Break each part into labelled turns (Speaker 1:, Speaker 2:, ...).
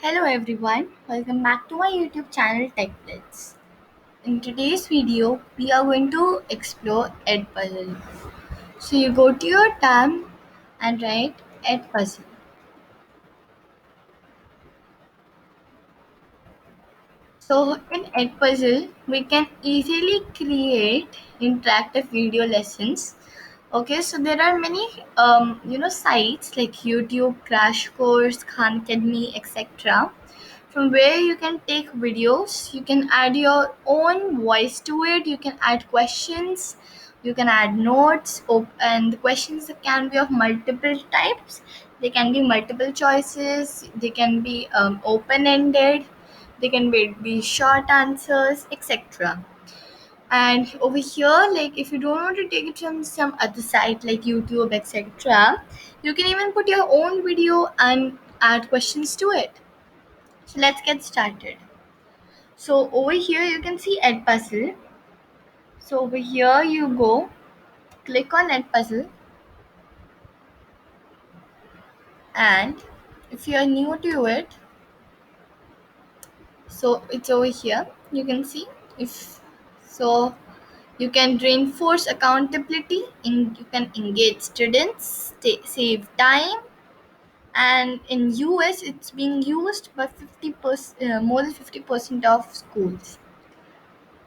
Speaker 1: Hello everyone, welcome back to my YouTube channel Tech Blitz. In today's video, we are going to explore Edpuzzle. So you go to your tab and write Edpuzzle. So in Edpuzzle, we can easily create interactive video lessons. Okay, so there are many sites like YouTube, Crash Course, Khan Academy, etc. From where you can take videos, you can add your own voice to it, you can add questions, you can add notes, and the questions can be of multiple types. They can be multiple choices, they can be open-ended, they can be short answers, etc. And over here, like if you don't want to take it from some other site like YouTube, etc., you can even put your own video and add questions to it. So let's get started. So over here you can see Edpuzzle. So over here you go, click on Edpuzzle, and if you are new to it, so it's over here. You can see if so you can reinforce accountability. You can engage students, save time, and in US it's being used by 50%, more than 50% of schools.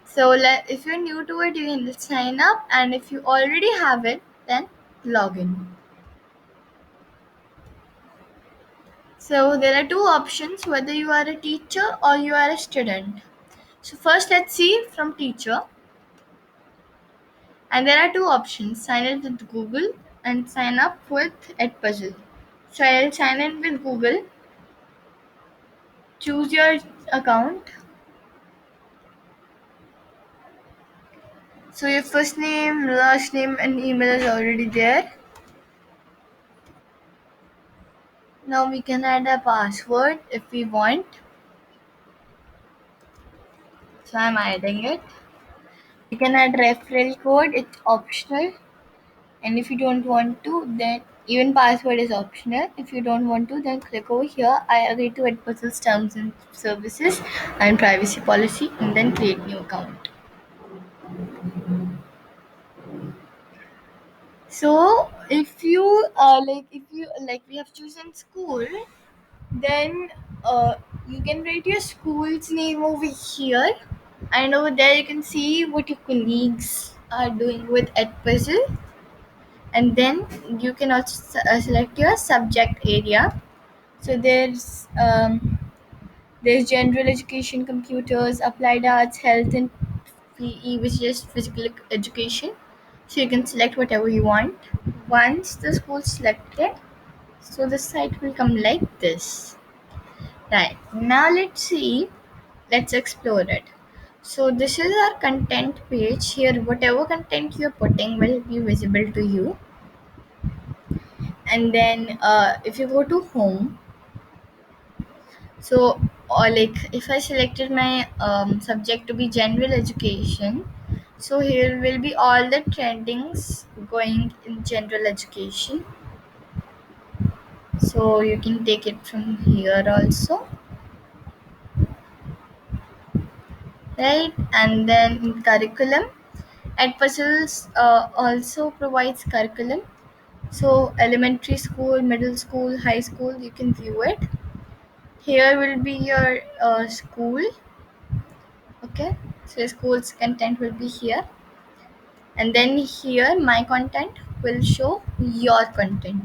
Speaker 1: So if you're new to it, you can sign up, and if you already have it, then log in. So there are two options, whether you are a teacher or you are a student. So first let's see from teacher, and there are two options: sign in with Google and sign up with Edpuzzle. So I'll sign in with Google. Choose your account. So your first name, last name, and email is already there. Now we can add a password if we want. So I'm adding it. You can add referral code, it's optional. And if you don't want to, then even password is optional. If you don't want to, then click over here. I agree to Edpuzzle's terms and services and privacy policy, and then create new account. So if you we have chosen school, then you can write your school's name over here, and over there you can see what your colleagues are doing with Edpuzzle. And then you can also select your subject area. So there's general education, computers, applied arts, health, and PE, which is physical education. So you can select whatever you want. Once the school selected, so the site will come like this. Right, now let's explore it. So this is our content page. Here whatever content you're putting will be visible to you. And then if you go to home, so or like if I selected my subject to be general education, so here will be all the trendings going in general education. So you can take it from here also, right? And then in curriculum, Edpuzzles also provides curriculum. So elementary school, middle school, high school, you can view it. Here will be your school. Okay, so your school's content will be here, and then here my content will show your content.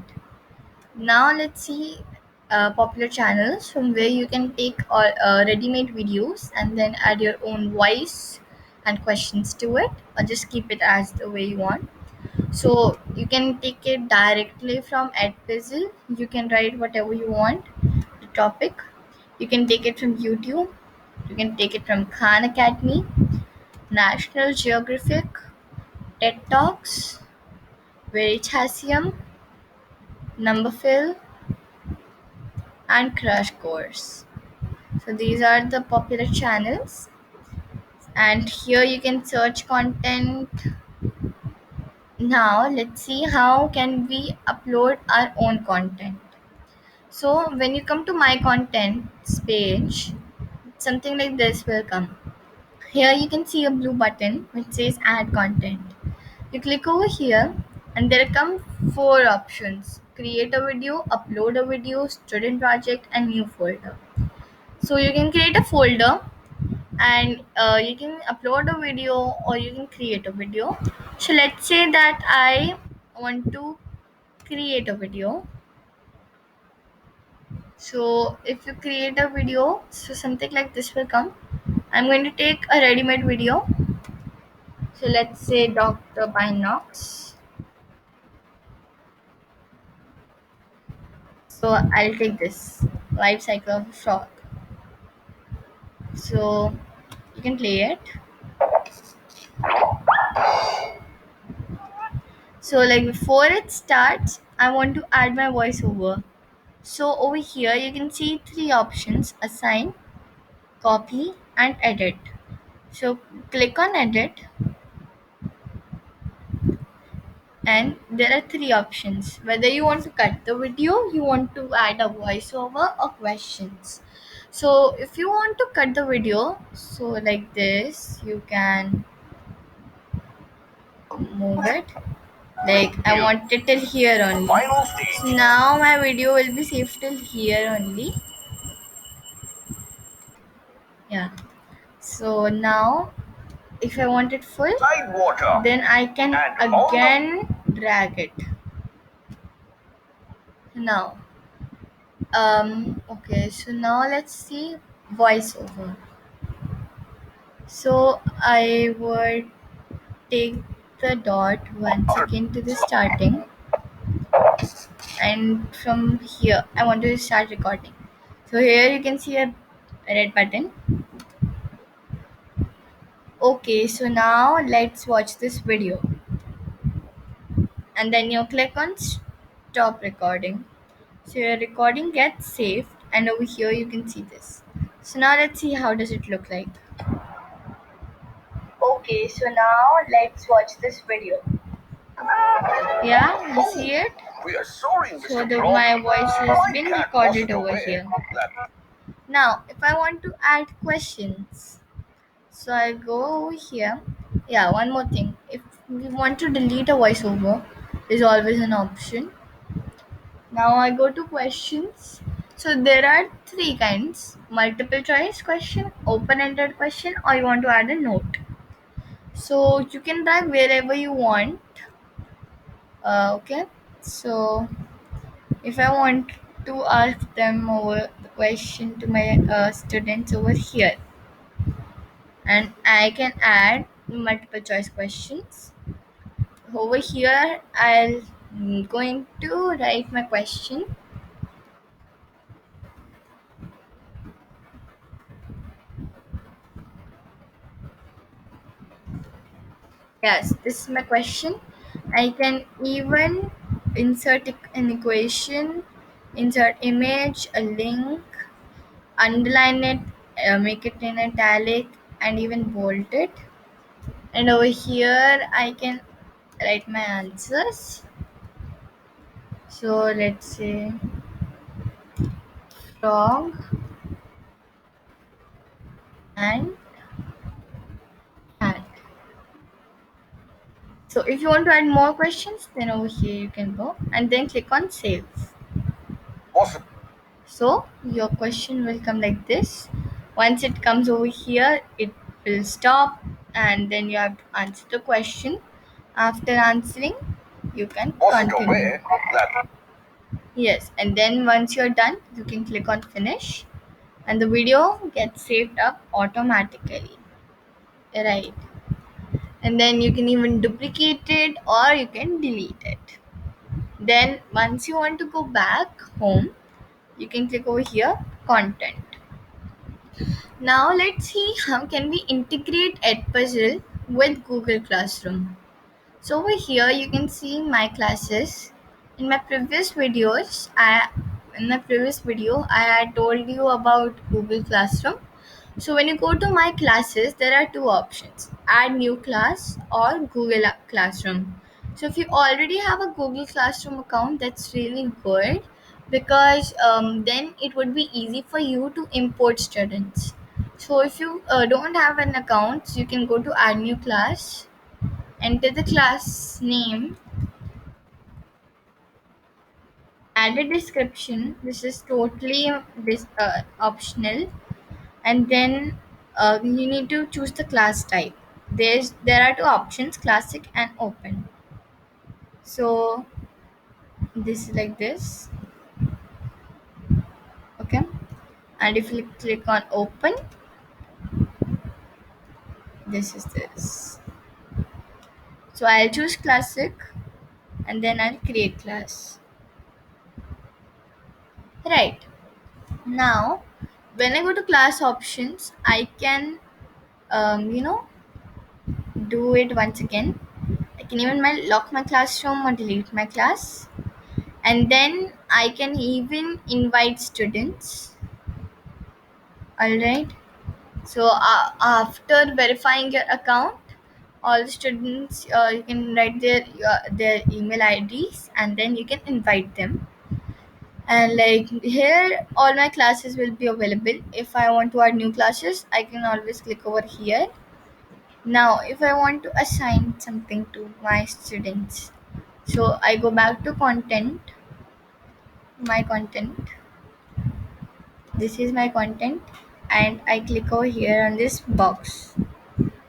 Speaker 1: Now let's see popular channels from where you can take all ready-made videos and then add your own voice and questions to it, or just keep it as the way you want. So you can take it directly from Edpuzzle. You can write whatever you want, the topic. You can take it from YouTube. You can take it from Khan Academy, National Geographic, TED Talks, Veritasium, Numberphile, and Crash Course. So these are the popular channels, and here you can search content. Now let's see how can we upload our own content. So when you come to my contents page, something like this will come. Here you can see a blue button which says add content. You click over here and there come four options: create a video, upload a video, student project, and new folder. So you can create a folder, and you can upload a video or you can create a video. So let's say that I want to create a video. So if you create a video, so something like this will come. I'm going to take a ready-made video. So let's say Dr. Binox. So I'll take this life cycle of a frog. So you can play it. So like before it starts, I want to add my voiceover. So over here you can see three options: assign, copy, and edit. So click on edit, and there are three options: whether you want to cut the video, you want to add a voiceover, or questions. So if you want to cut the video, so like this, you can move it. Like I want it till here only. So now my video will be saved till here only. Yeah. So now if I want it full, then I can again drag it. Now okay, so now let's see voiceover. So I would take the dot once again to the starting, and from here I want to start recording. So here you can see a red button. Okay, so now let's watch this video, and then you click on stop recording. So your recording gets saved, and over here you can see this. So now let's see how does it look like. Okay, so now let's watch this video. Yeah, you see it? We are sorry, Mr. So my voice has been recorded over here. Now, if I want to add questions, so I go over here. Yeah, one more thing. If we want to delete a voiceover, there's always an option. Now I go to questions. So there are three kinds: multiple choice question, open-ended question, or you want to add a note. So you can drag wherever you want. Okay. So if I want to ask them over the question to my students over here, and I can add multiple choice questions. Over here, I'll going to write my question. Yes, this is my question. I can even insert an equation, insert image, a link, underline it, make it in italic, and even bold it. And over here, I can write my answers. So let's say frog and cat. So if you want to add more questions, then over here you can go and then click on save. Awesome. So your question will come like this. Once it comes over here, it will stop, and then you have to answer the question. After answering, you can continue. Yes, and then once you're done, you can click on finish, and the video gets saved up automatically. Right. And then you can even duplicate it or you can delete it. Then once you want to go back home, you can click over here, content. Now let's see how can we integrate Edpuzzle with Google Classroom. So over here you can see my classes. In my previous videos, I had told you about Google Classroom. So when you go to my classes, there are two options: add new class or Google Classroom. So if you already have a Google Classroom account, that's really good. because then it would be easy for you to import students. So if you don't have an account, you can go to add new class, enter the class name, add a description. This is totally optional, and then you need to choose the class type. There are two options: classic and open. So this is like this, okay. And if you click on open, this is this. So I'll choose classic, and then I'll create class. Right. Now when I go to class options, I can you know do it once again. I can even lock my classroom or delete my class, and then I can even invite students. All right. So after verifying your account, all the students, you can write their email IDs, and then you can invite them. And like here, all my classes will be available. If I want to add new classes, I can always click over here. Now if I want to assign something to my students, so I go back to content, my content. This is my content, and I click over here on this box.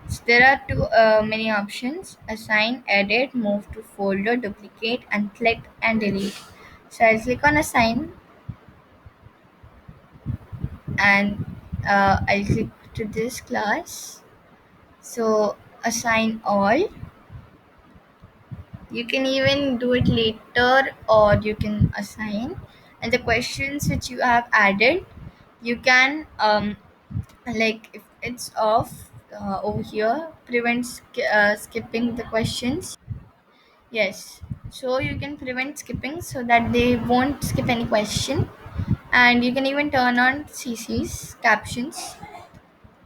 Speaker 1: So there are two many options: assign, edit, move to folder, duplicate, and select and delete. So I'll click on assign, and I'll click to this class. So assign all. You can even do it later, or you can assign. And the questions which you have added, you can like if it's off over here, prevent skipping the questions. Yes, so you can prevent skipping so that they won't skip any question. And you can even turn on CC's captions.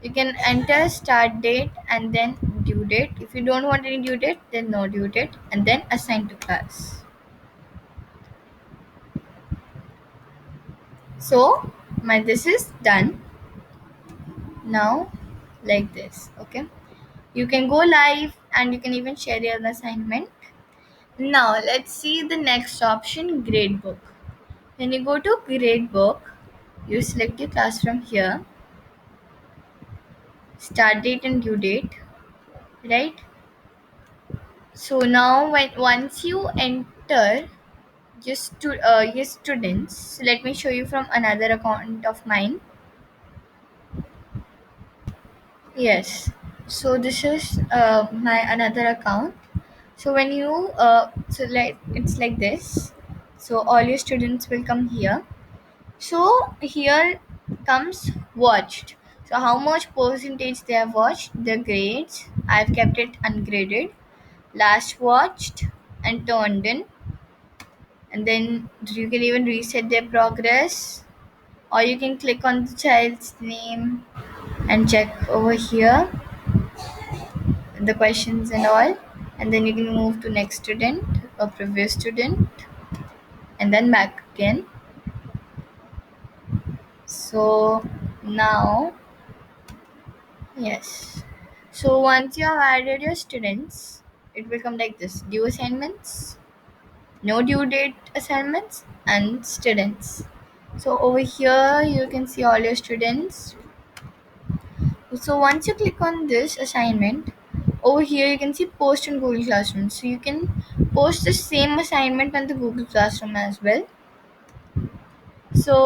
Speaker 1: You can enter start date and then due date. If you don't want any due date, then no due date, and then assign to class. So my this is done now, like this. Okay, you can go live, and you can even share your assignment. Now let's see the next option, gradebook. When you go to gradebook, you select your class from here, start date and due date, right? So now when once you enter your students, so let me show you from another account of mine. Yes, so this is my another account. So when you so like it's like this, so all your students will come here. So here comes watched. So how much percentage they have watched, the grades. I've kept it ungraded. Last watched and turned in. And then you can even reset their progress. Or you can click on the child's name and check over here the questions and all. And then you can move to next student or previous student, and then back again. So now, yes. So once you have added your students, it will come like this: due assignments, no due date assignments, and students. So over here you can see all your students. So once you click on this assignment, over here you can see post in Google Classroom. So you can post the same assignment on the Google Classroom as well. So